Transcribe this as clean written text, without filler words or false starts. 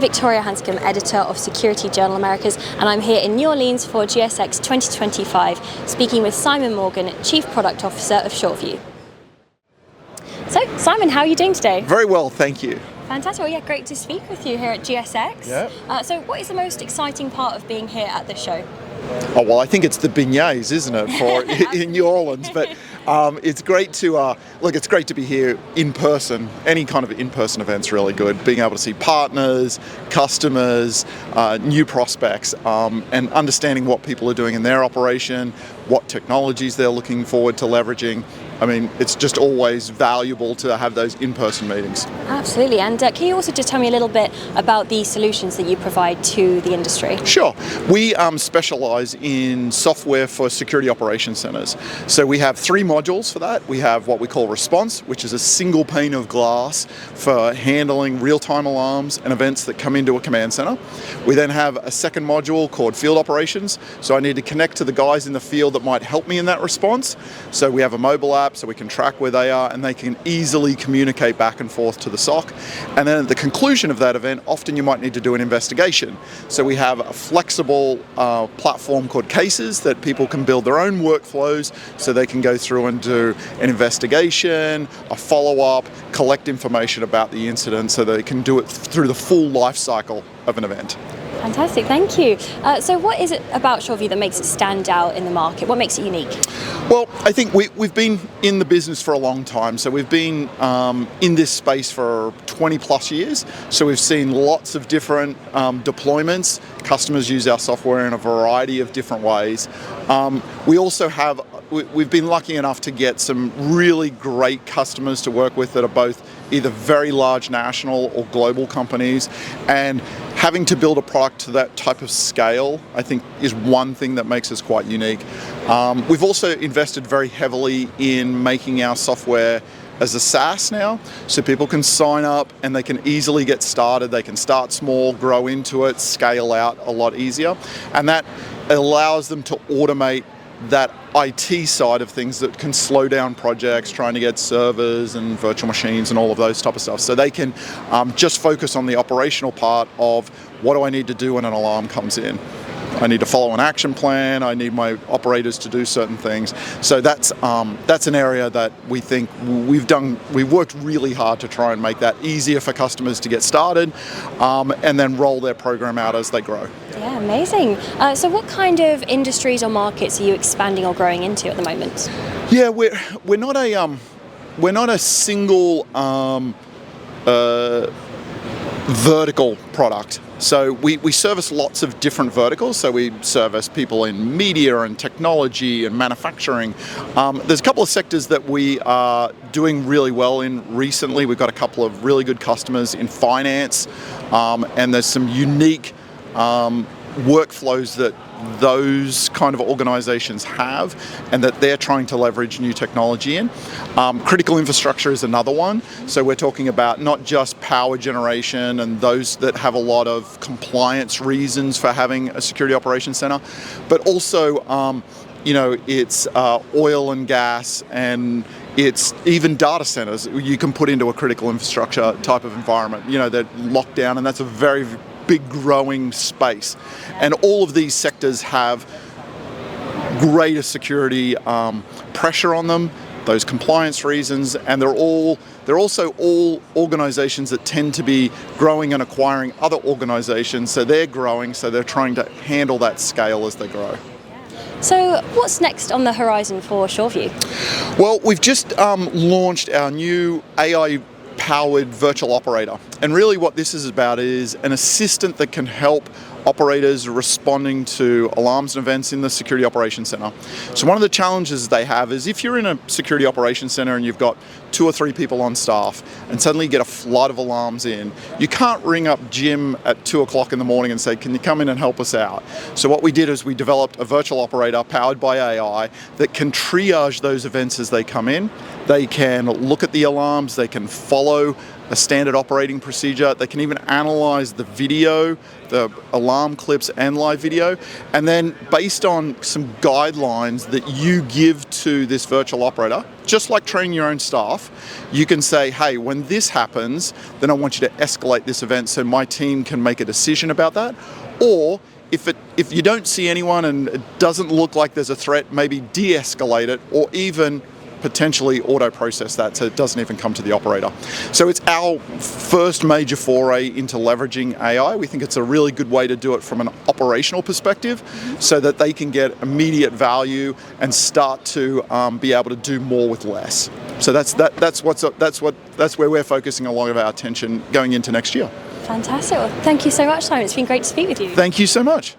Victoria Hanscomb, editor of Security Journal Americas, and I'm here in New Orleans for GSX 2025, speaking with Simon Morgan, Chief Product Officer of Sureview. So, Simon, how are you doing today? Very well, thank you. Fantastic. Well, yeah, great to speak with you here at GSX. Yeah. So what is the most exciting part of being here at this show? Oh, well, I think it's the beignets, isn't it, in New Orleans? But it's great to it's great to be here in person. Any kind of in-person event's really good. Being able to see partners, customers, new prospects, and understanding what people are doing in their operation, what technologies they're looking forward to leveraging. I mean, it's just always valuable to have those in-person meetings. Absolutely. And can you also just tell me a little bit about the solutions that you provide to the industry? Sure. We specialize in software for security operations centers. So we have 3 modules for that. We have what we call Response, which is a single pane of glass for handling real-time alarms and events that come into a command center. We then have a second module called Field Operations. So I need to connect to the guys in the field that might help me in that response. So we have a mobile app so we can track where they are and they can easily communicate back and forth to the SOC. And then at the conclusion of that event, often you might need to do an investigation. So we have a flexible platform called Cases that people can build their own workflows so they can go through and do an investigation, a follow-up, collect information about the incident so they can do it through the full life cycle of an event. Fantastic, thank you. So what is it about Sureview that makes it stand out in the market? What makes it unique? Well, I think we've been in the business for a long time. So we've been in this space for 20 plus years. So we've seen lots of different deployments. Customers use our software in a variety of different ways. We also have, we've been lucky enough to get some really great customers to work with that are both either very large national or global companies, and having to build a product to that type of scale, I think, is one thing that makes us quite unique. We've also invested very heavily in making our software as a SaaS now, so people can sign up and they can easily get started. They can start small, grow into it, scale out a lot easier, and that allows them to automate that IT side of things that can slow down projects, trying to get servers and virtual machines and all of those type of stuff. So they can just focus on the operational part of what do I need to do when an alarm comes in. I need to follow an action plan. I need my operators to do certain things. So that's an area that we think we've worked really hard to try and make that easier for customers to get started, and then roll their program out as they grow. Yeah, amazing. So what kind of industries or markets are you expanding or growing into at the moment? Yeah, we're not a single vertical product. So we service lots of different verticals. So we service people in media and technology and manufacturing. There's a couple of sectors that we are doing really well in recently. We've got a couple of really good customers in finance, and there's some unique workflows that those kind of organizations have and that they're trying to leverage new technology in. Critical infrastructure is another one. So we're talking about not just power generation and those that have a lot of compliance reasons for having a security operations center, but also it's oil and gas, and it's even data centers you can put into a critical infrastructure type of environment. They're locked down, and that's a very big growing space. And all of these sectors have greater security pressure on them, those compliance reasons, and they're also all organizations that tend to be growing and acquiring other organizations. So they're growing, so they're trying to handle that scale as they grow. So what's next on the horizon for Sureview? Well, we've just launched our new AI-powered virtual operator. And really what this is about is an assistant that can help operators responding to alarms and events in the security operations center. So one of the challenges they have is if you're in a security operations center and you've got 2 or 3 people on staff and suddenly you get a flood of alarms in, you can't ring up Jim at 2 o'clock in the morning and say, can you come in and help us out? So what we did is we developed a virtual operator powered by AI that can triage those events as they come in. They can look at the alarms, they can follow a standard operating procedure. They can even analyze the video, the alarm clips and live video. And then based on some guidelines that you give to this virtual operator, just like training your own staff, you can say, hey, when this happens, then I want you to escalate this event so my team can make a decision about that. Or if you don't see anyone and it doesn't look like there's a threat, maybe de-escalate it, or even potentially auto-process that so it doesn't even come to the operator. So it's our first major foray into leveraging AI. We think it's a really good way to do it from an operational perspective so that they can get immediate value and start to be able to do more with less. So that's where we're focusing a lot of our attention going into next year. Fantastic. Well, thank you so much, Simon. It's been great to speak with you. Thank you so much.